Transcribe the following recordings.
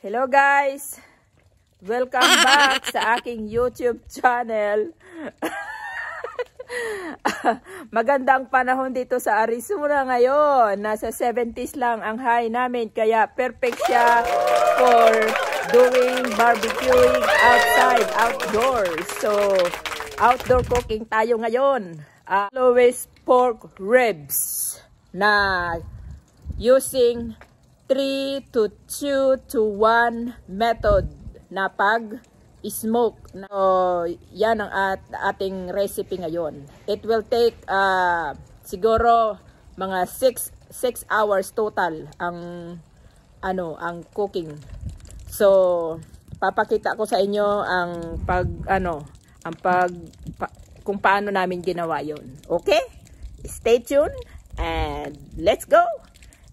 Hello guys! Welcome back sa aking YouTube channel. Magandang panahon dito sa Arizona ngayon. Nasa 70s lang ang high namin. Kaya perfect siya for doing barbecuing outside, outdoors. So, outdoor cooking tayo ngayon. Lowest pork ribs na using 3 to 2 to 1 method na pag-smoke. So, yan ang ating recipe ngayon. It will take siguro mga 6 hours total ang cooking. So, papakita ko sa inyo ang kung paano namin ginawa 'yon. Okay? Stay tuned and let's go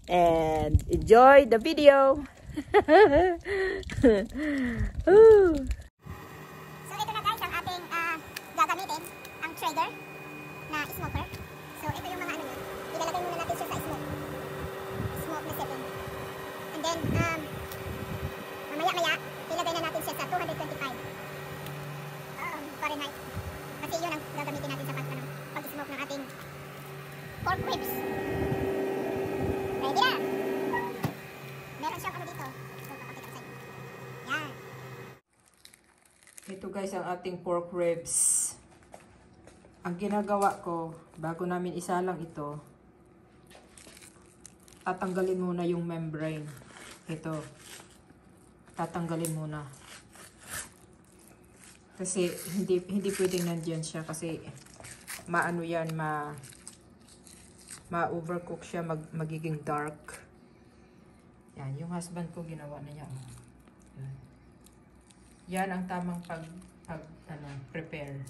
and enjoy the video. So ito na guys ang ating gagamitin, ang Traeger na smoker. So ito yung mga ano niya. Ilalagay muna natin siya sa smoke na setting. And then mamaya ilagay na natin siya sa 225 Fahrenheit. Kasi yun ang gagamitin natin sa pag-smoke ng ating pork ribs. Ready na! Meron siyang ano dito. So papakita ko sa inyo. Yan. Ito guys ang ating pork ribs. Ang ginagawa ko, bago namin isalang ito, tatanggalin muna yung membrane. Ito. Tatanggalin muna. Kasi hindi pwedeng nandiyan siya kasi maano yan, ma-overcook siya, magiging dark. Yan, yung husband ko ginawa na niya. Yan ang tamang prepare.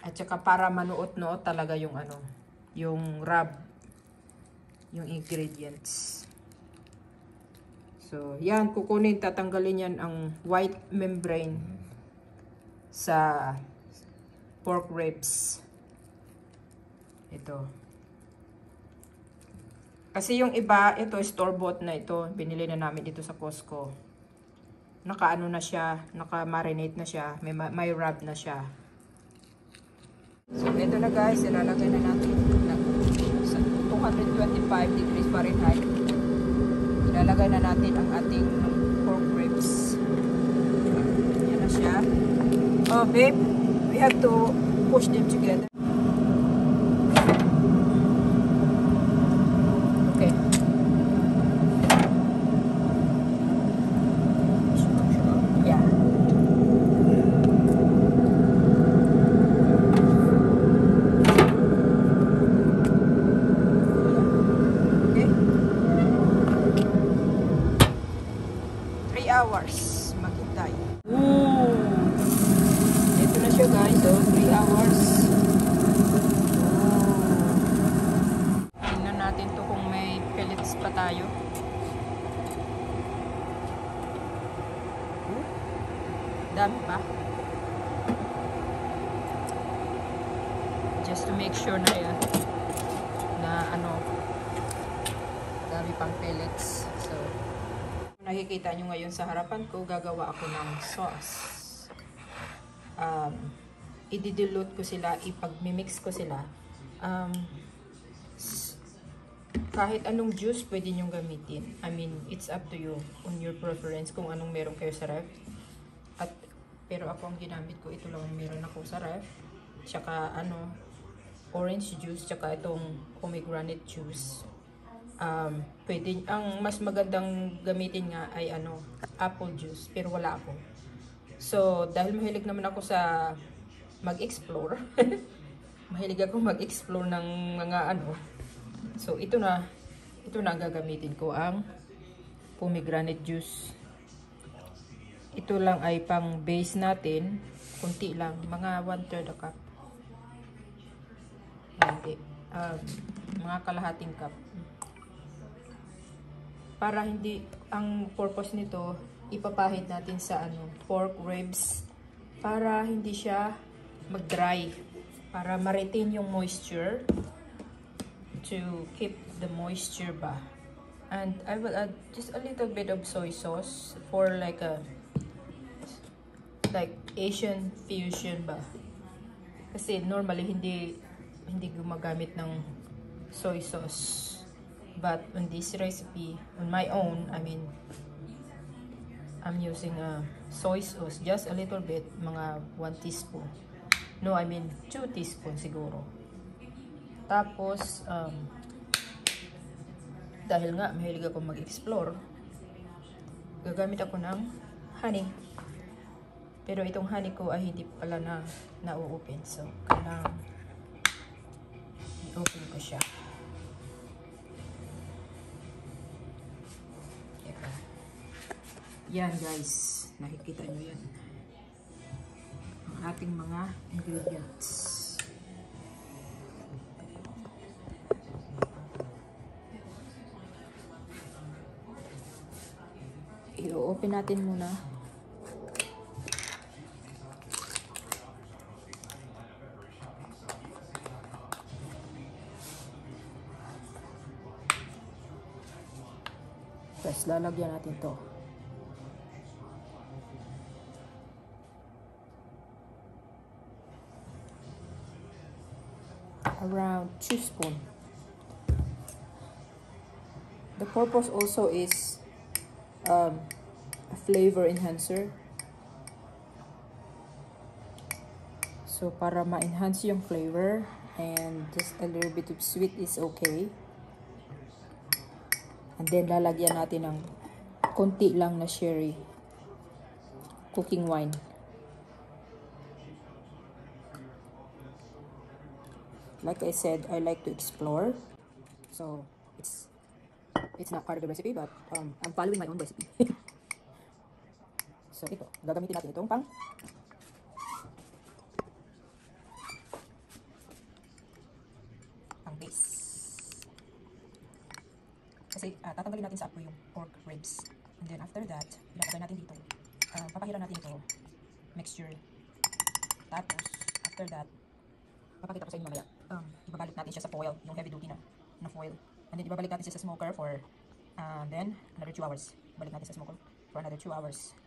At saka para manuot-nuot talaga yung yung rub, yung ingredients. So, yan, kukunin, tatanggalin yan ang white membrane sa pork ribs. Ito. Kasi yung iba, ito, store-bought na ito. Binili na namin ito sa Costco. Naka-ano na siya, naka-marinate na siya, may rub na siya. So, ito na guys, ilalagay na natin sa 225 degrees Fahrenheit. Ilalagay na natin ang ating pork ribs. Yan na siya. Oh, babe, we have to push them together. Okay. Yeah. Hours maghintay. Ito na siya guys, so 3 hours. Tingnan natin to kung may pellets pa tayo. Dami pa. Just to make sure na yan dami pang pellets. So nakikita nyo ngayon sa harapan ko, gagawa ako ng sauce. I-dilute ko sila, ipag-mix ko sila. Kahit anong juice pwede nyo gamitin. I mean, it's up to you on your preference kung anong meron kayo sa ref. Pero ako ang ginamit ko, ito lang ang meron ako sa ref. Tsaka orange juice, tsaka itong pomegranate juice. Pwede, ang mas magandang gamitin nga ay apple juice, pero wala ako. So, dahil mahilig naman ako sa mag-explore, mahilig ako mag-explore ng mga so ito na gagamitin ko, ang pomegranate juice. Ito lang ay pang base natin, kunti lang, mga 1/3 cup. Hindi, mga kalahating cup. Para hindi, ang purpose nito, ipapahid natin sa pork ribs para hindi siya mag-dry, para ma-retain yung moisture, to keep the moisture ba. And I will add just a little bit of soy sauce for like Asian fusion ba. Kasi normally hindi gumagamit ng soy sauce. But on this recipe, on my own, I mean, I'm using soy sauce, just a little bit, mga 1 teaspoon. No, I mean 2 teaspoon siguro. Tapos, dahil nga mahilig ako mag-explore, gagamit ako ng honey. Pero itong honey ko ay hindi pala na-open. So, kailangan i-open ko siya. Yan guys, nakikita nyo yan. Ang ating mga ingredients. I-open natin muna. Tapos lalagyan natin to. Around 2 spoons. The purpose also is a flavor enhancer. So para ma-enhance yung flavor, and just a little bit of sweet is okay. And then lalagyan natin ng konti lang na sherry cooking wine. Like I said, I like to explore. So it's not part of the recipe, but I'm following my own recipe. So ito, gagamitin natin itong pang base. Kasi tatanggalin natin sa apoy yung pork ribs. And then after that, ilagay natin dito. Papahiran natin ito mixture. Tapos after that, papakita ko sa inyo mamaya. Ibabalik natin siya sa foil, yung heavy duty na foil. And then ibabalik natin siya sa smoker for then another 2 hours. Balik natin sa smoker for another 2 hours.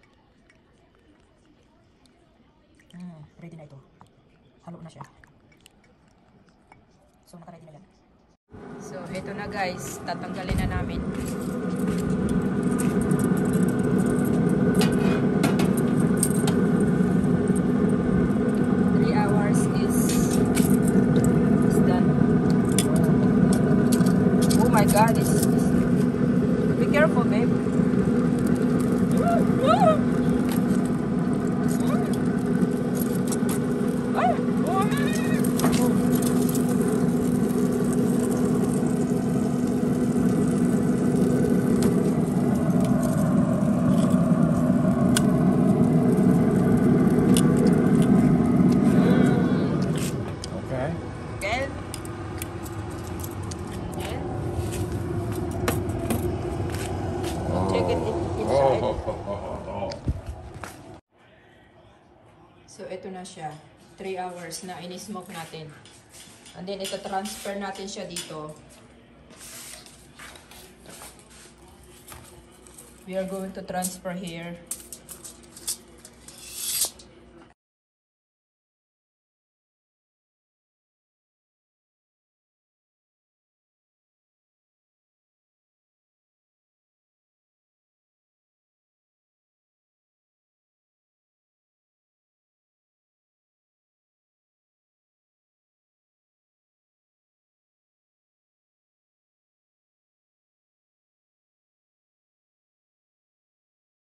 Ready na ito. Halo na siya. So naka-ready na yan. So ito na guys, tatanggalin na namin. Oh my God, be careful, babe. So, ito na siya. 3 hours na in-smoke natin. And then, ito transfer natin siya dito. We are going to transfer here.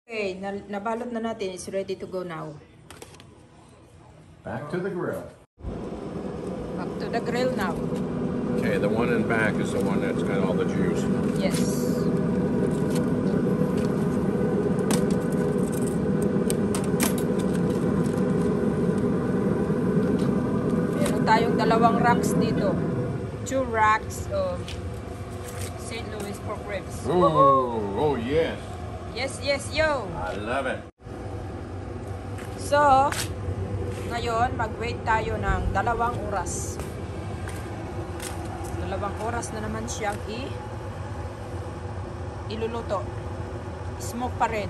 Okay, nabalot na natin. It's ready to go now. Back to the grill. Back to the grill now. Okay, the one in back is the one that's got all the juice. Yes. Meron tayong 2 racks dito. 2 racks of St. Louis pork ribs. Oh yes. Yes, yes, yo! I love it. So, ngayon, mag-wait tayo ng 2 oras. 2 oras na naman siyang iluluto. Smoke pa rin.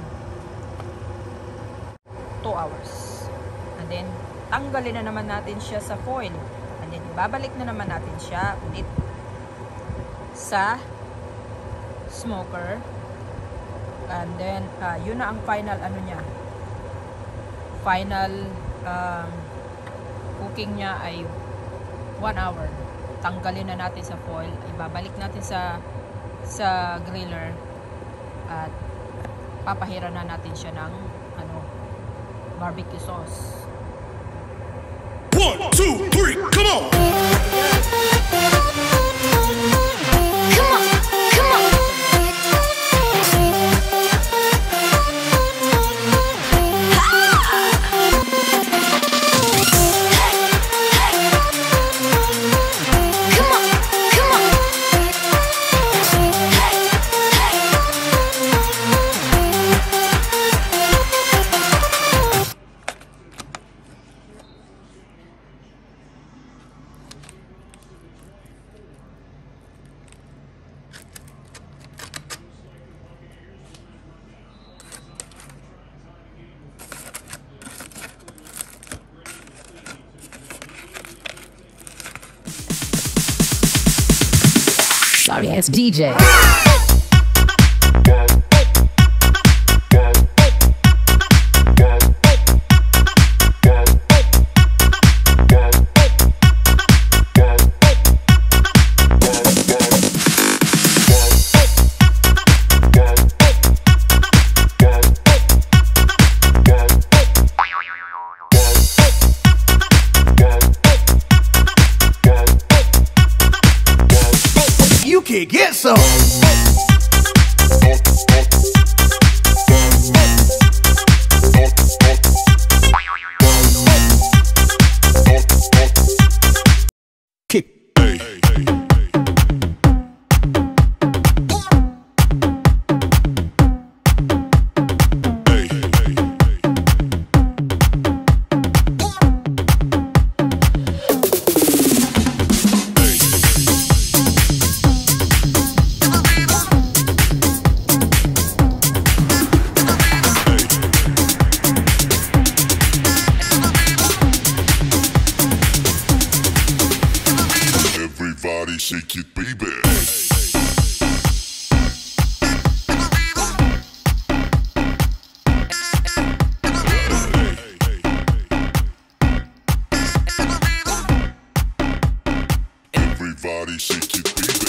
2 hours. And then, tanggalin na naman natin siya sa foil. And then, babalik na naman natin siya ulit sa smoker. And then, yun na ang final ano niya. Final cooking niya ay 1 hour. Tanggalin na natin sa foil. Ibabalik natin sa griller. At papahiran na natin siya ng barbecue sauce. 1, 2, 3, come on! Sorry, it's DJ. You can get some. Kick. Everybody shake it, baby. Everybody shake it, baby.